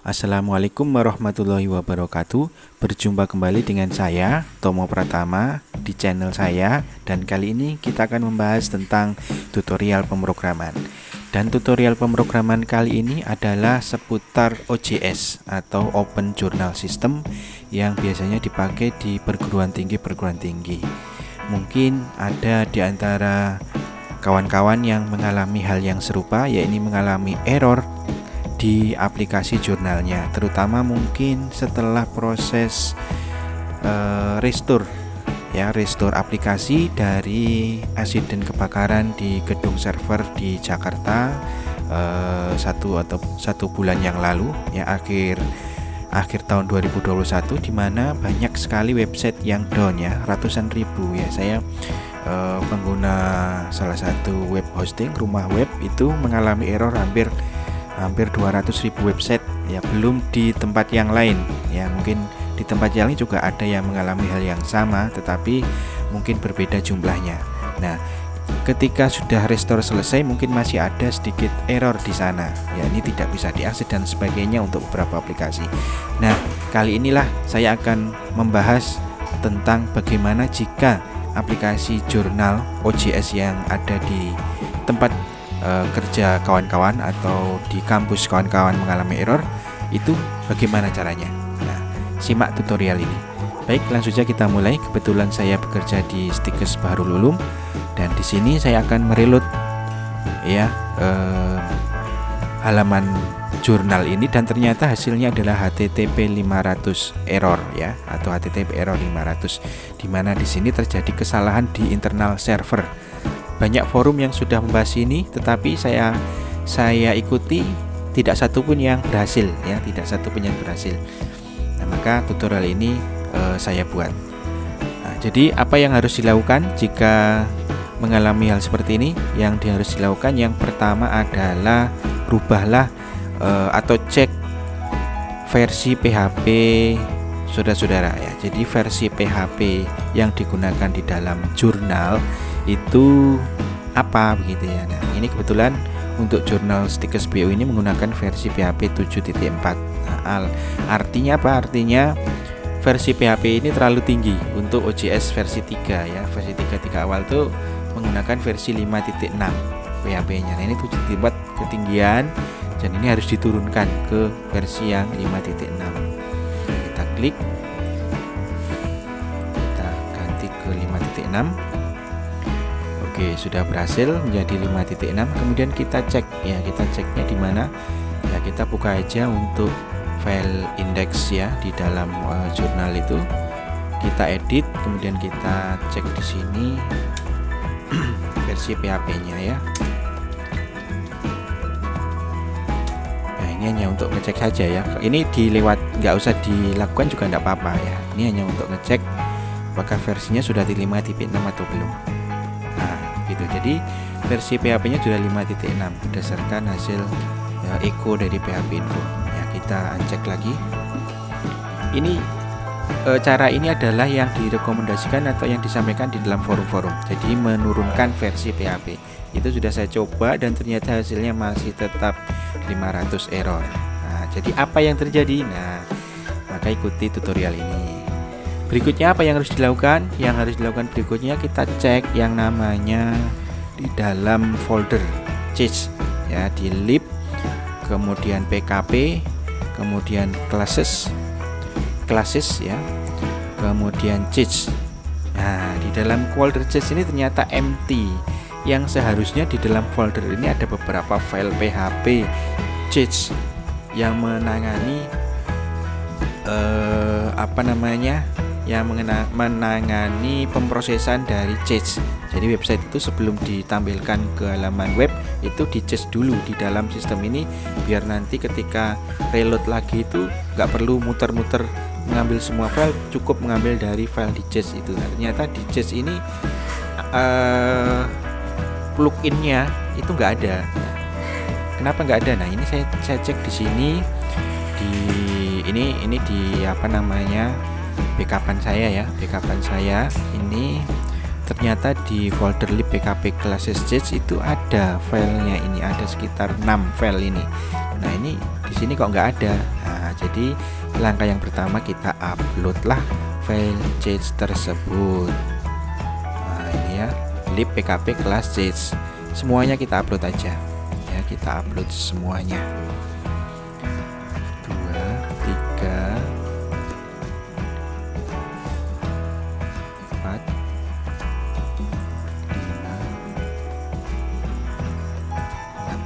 Assalamualaikum warahmatullahi wabarakatuh. Berjumpa kembali dengan saya, Tomo Pratama, di channel saya. Dan kali ini kita akan membahas tentang tutorial pemrograman. Dan tutorial pemrograman kali ini adalah seputar OJS atau Open Journal System yang biasanya dipakai di perguruan tinggi. Mungkin ada di antara kawan-kawan yang mengalami hal yang serupa, yaitu mengalami error di aplikasi jurnalnya, terutama mungkin setelah proses restore aplikasi dari insiden kebakaran di gedung server di Jakarta satu bulan yang lalu, ya, akhir tahun 2021, di mana banyak sekali website yang down, ya, ratusan ribu, ya. Saya pengguna salah satu web hosting, rumah web, itu mengalami error hampir 200.000 website, ya, belum di tempat yang lain, ya. Mungkin di tempat yang lain juga ada yang mengalami hal yang sama, tetapi mungkin berbeda jumlahnya. Nah, ketika sudah restore selesai, mungkin masih ada sedikit error di sana, ya, ini tidak bisa diakses dan sebagainya untuk beberapa aplikasi. Nah, kali inilah saya akan membahas tentang bagaimana jika aplikasi jurnal OJS yang ada di tempat kerja kawan-kawan atau di kampus kawan-kawan mengalami error, itu bagaimana caranya. Nah, simak tutorial ini. Baik, langsung saja kita mulai. Kebetulan saya bekerja di Stikes Baharul Ulum, dan di sini saya akan mereload, ya, halaman jurnal ini, dan ternyata hasilnya adalah HTTP 500 error, ya, atau HTTP error 500, di mana di sini terjadi kesalahan di internal server. Banyak forum yang sudah membahas ini, tetapi saya ikuti tidak satupun yang berhasil, ya, tidak satupun yang berhasil. Nah, maka tutorial ini saya buat. Nah, jadi apa yang harus dilakukan jika mengalami hal seperti ini? Yang harus dilakukan yang pertama adalah rubahlah atau cek versi PHP saudara-saudara, ya. Jadi versi PHP yang digunakan di dalam jurnal itu apa, begitu, ya. Nah, ini kebetulan untuk jurnal Stikes BO ini menggunakan versi PHP 7.4. Nah, artinya apa? Artinya versi PHP ini terlalu tinggi untuk OJS versi 3, ya. Versi 3 awal tuh menggunakan versi 5.6 PHP-nya. Nah, ini 7.4 ketinggian, dan ini harus diturunkan ke versi yang 5.6. Kita klik, kita ganti ke 5.6. Oke, sudah berhasil menjadi 5.6. Kemudian kita cek, ya, kita ceknya di mana? Ya, kita buka aja untuk file index, ya, di dalam jurnal itu. Kita edit, kemudian kita cek di sini versi PHP-nya, ya. Nah, ini hanya untuk ngecek saja, ya. Ini nggak usah dilakukan juga nggak apa-apa, ya. Ini hanya untuk ngecek apakah versinya sudah di 5.6 atau belum. Gitu. Jadi versi PHP-nya sudah 5.6 berdasarkan hasil, ya, echo dari PHP info. Ya, kita uncek lagi. Ini cara ini adalah yang direkomendasikan atau yang disampaikan di dalam forum-forum. Jadi menurunkan versi PHP itu sudah saya coba, dan ternyata hasilnya masih tetap 500 error. Nah, jadi apa yang terjadi? Nah, maka ikuti tutorial ini. Berikutnya apa yang harus dilakukan? Yang harus dilakukan berikutnya, kita cek yang namanya di dalam folder change, ya, di lib, kemudian PKP, kemudian classes, ya, kemudian change. Nah, di dalam folder change ini ternyata empty. Yang seharusnya di dalam folder ini ada beberapa file PHP change yang menangani yang menangani pemrosesan dari change. Jadi website itu sebelum ditampilkan ke halaman web itu di change dulu di dalam sistem ini, biar nanti ketika reload lagi itu nggak perlu muter-muter mengambil semua file, cukup mengambil dari file di change itu. Nah, ternyata di change ini pluginnya itu nggak ada. Kenapa nggak ada? Nah, ini saya cek di sini ini di backupan saya, ya. Backupan saya ini ternyata di folder lib PKP classes change itu ada filenya, ini ada sekitar 6 file ini. Nah, ini di sini kok nggak ada. Nah, jadi langkah yang pertama kita upload lah file change tersebut. Nah, ini ya, lib pkp kelas change. Semuanya kita upload aja. Ya, kita upload semuanya. 2, 3, 4, 5, 6.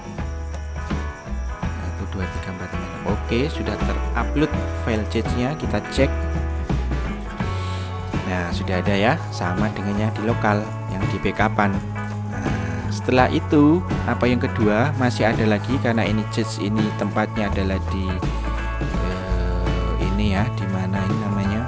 1, 2, 3, 4, 5, 6. Oke, sudah terupload file change-nya, kita cek. Nah, sudah ada ya, sama dengan yang di lokal, yang di backup-an. Nah, setelah itu, apa yang kedua, masih ada lagi karena ini change ini tempatnya adalah di ini ya, di mana ini namanya?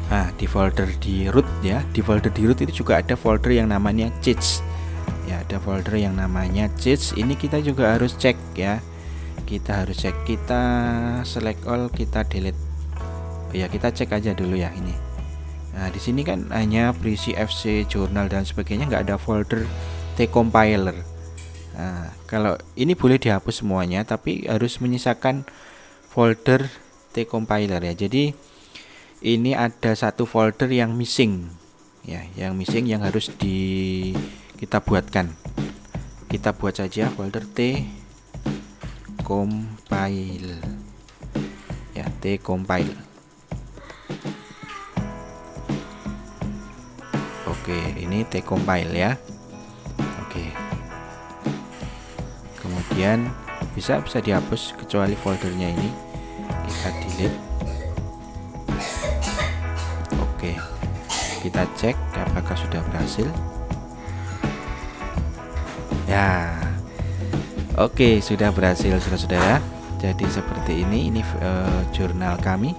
Nah, di folder di root ya, di folder di root itu juga ada folder yang namanya change. Ya, ada folder yang namanya change. Ini kita juga harus cek ya. Kita harus cek, kita select all, kita delete. Ya, kita cek aja dulu ya ini. Nah, di sini kan hanya berisi FC jurnal dan sebagainya, nggak ada folder T-compiler. Nah, kalau ini boleh dihapus semuanya, tapi harus menyisakan folder T-compiler ya. Jadi ini ada satu folder yang missing ya, yang missing yang harus kita buatkan. Kita buat saja folder T-compile ya, T-compile. Oke, ini T-compile ya. Oke. Kemudian bisa dihapus kecuali foldernya ini. Kita delete. Oke. Kita cek apakah sudah berhasil. Ya. Oke, sudah berhasil saudara-saudara. Jadi seperti ini jurnal kami.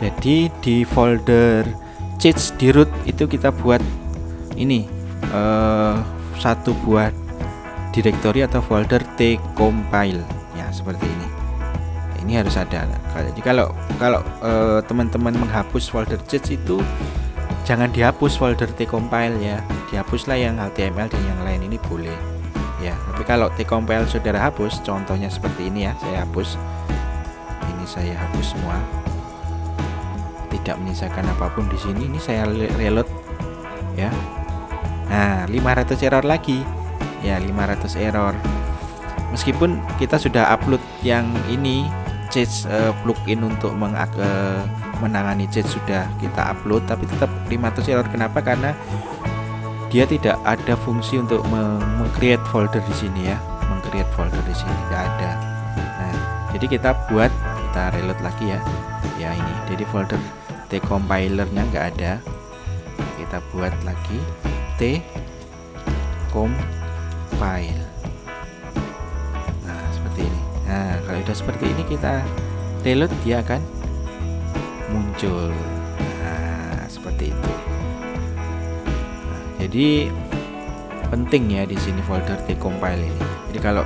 Jadi di folder change di root itu kita buat ini satu buah directory atau folder T-compile ya, seperti ini. Ini harus ada. Jadi kalau teman-teman menghapus folder change itu jangan dihapus folder T-compile ya, dihapuslah yang HTML dan yang lain ini boleh ya. Tapi kalau T-compile saudara hapus, contohnya seperti ini ya, saya hapus. Ini saya hapus semua. Tidak menyisakan apapun di sini. Ini saya reload ya. Nah, 500 error lagi ya, 500 error. Meskipun kita sudah upload yang ini change plugin untuk menangani change sudah kita upload, tapi tetap 500 error. Kenapa? Karena dia tidak ada fungsi untuk meng-create folder di sini ya, meng-create folder di sini tidak ada. Nah, jadi kita reload lagi ya. Ya ini, jadi folder T-compilernya nggak ada. Kita buat lagi T-compile. Nah, seperti ini. Nah, kalau sudah seperti ini kita reload, dia akan muncul. Nah, seperti itu. Nah, jadi penting ya di sini folder T-compile ini. Jadi kalau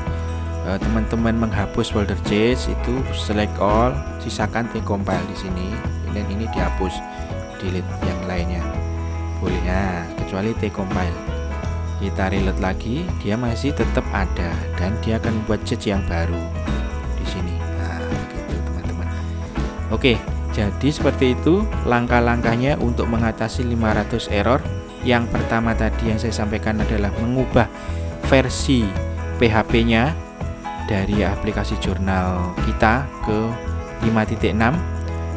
teman-teman menghapus folder change itu select all, sisakan T-compile di sini. Dan ini dihapus, delete yang lainnya boleh ya, kecuali T-compile. Kita reload lagi, dia masih tetap ada dan dia akan buat change yang baru di sini. Nah, begitu teman-teman. Oke, jadi seperti itu langkah-langkahnya untuk mengatasi 500 error. Yang pertama tadi yang saya sampaikan adalah mengubah versi PHP-nya dari aplikasi jurnal kita ke 5.6.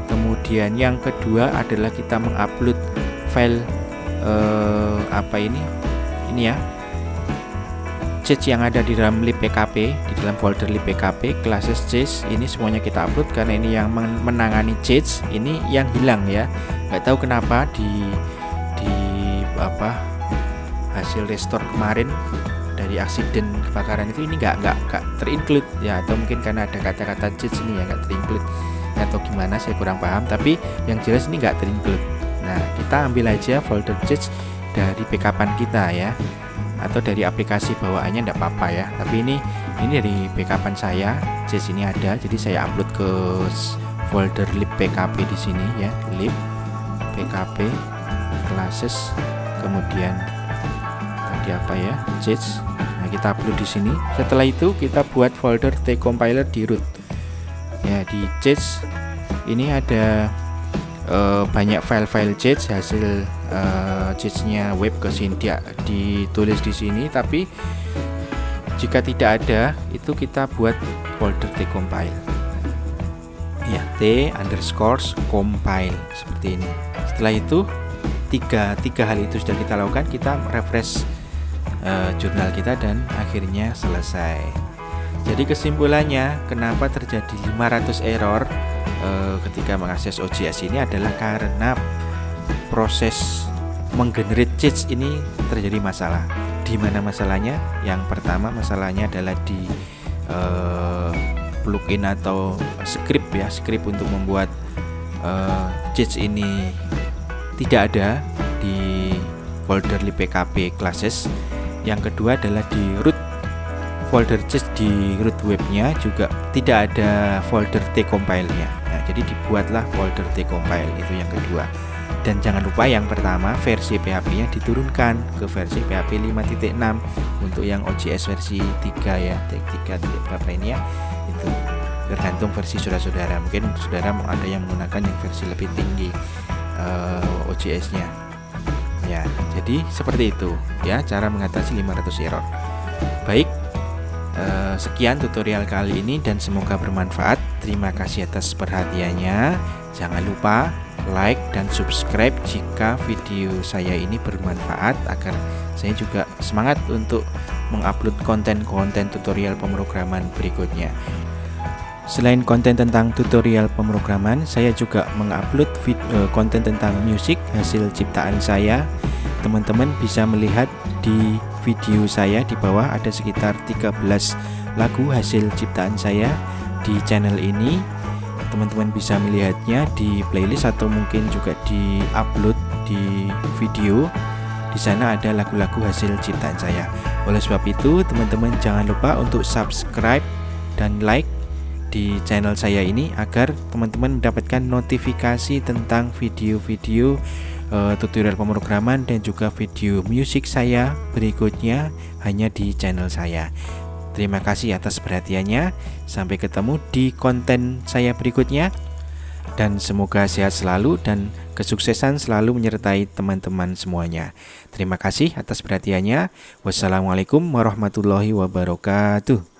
Kemudian yang kedua adalah kita mengupload file ini ya, change yang ada di dalam lib pkp, di dalam folder lib pkp classes change. Ini semuanya kita upload karena ini yang menangani change. Ini yang hilang ya, nggak tahu kenapa di hasil restore kemarin dari aksiden kebakaran itu ini nggak terinclude ya, atau mungkin karena ada kata-kata change ini ya nggak terinclude atau gimana, saya kurang paham. Tapi yang jelas ini nggak terinclude. Nah, kita ambil aja folder change dari backupan kita ya, atau dari aplikasi bawaannya enggak apa-apa ya. Tapi ini dari backupan saya, change ini ada, jadi saya upload ke folder lib pkp di sini ya, lib pkp classes, kemudian tadi di apa ya, Jets. Nah, kita upload di sini. Setelah itu kita buat folder tcompiler di root. Ya, di Jets ini ada banyak file-file Jets, hasil Jetsnya web ke sini ditulis di sini. Tapi jika tidak ada, itu kita buat folder tcompile. Ya, t_compile seperti ini. Setelah itu tiga hal itu sudah kita lakukan, kita refresh jurnal kita dan akhirnya selesai. Jadi kesimpulannya, kenapa terjadi 500 error ketika mengakses OJS ini adalah karena proses menggenerate Jets ini terjadi masalah. Di mana masalahnya? Yang pertama masalahnya adalah di plugin atau script ya, script untuk membuat Jets ini tidak ada di folder libpkp classes. Yang kedua adalah di root folder Jets, di root webnya juga tidak ada folder tcompile-nya. Nah, jadi dibuatlah folder tcompile, itu yang kedua. Dan jangan lupa yang pertama, versi PHP-nya diturunkan ke versi PHP 5.6 untuk yang OJS versi 3 ya, 3 berapa ini ya, itu tergantung versi saudara-saudara. Mungkin saudara ada yang menggunakan yang versi lebih tinggi OJS-nya ya. Jadi seperti itu ya cara mengatasi 500 error. Baik, sekian tutorial kali ini dan semoga bermanfaat. Terima kasih atas perhatiannya. Jangan lupa like dan subscribe jika video saya ini bermanfaat, agar saya juga semangat untuk mengupload konten-konten tutorial pemrograman berikutnya. Selain konten tentang tutorial pemrograman, saya juga mengupload konten tentang musik hasil ciptaan saya. Teman-teman bisa melihat di video saya di bawah ada sekitar 13 lagu hasil ciptaan saya di channel ini. Teman-teman bisa melihatnya di playlist atau mungkin juga di upload di video. Di sana ada lagu-lagu hasil ciptaan saya. Oleh sebab itu, teman-teman jangan lupa untuk subscribe dan like di channel saya ini agar teman-teman mendapatkan notifikasi tentang video-video tutorial pemrograman dan juga video musik saya berikutnya hanya di channel saya. Terima kasih atas perhatiannya. Sampai ketemu di konten saya berikutnya. Dan semoga sehat selalu dan kesuksesan selalu menyertai teman-teman semuanya. Terima kasih atas perhatiannya. Wassalamualaikum warahmatullahi wabarakatuh.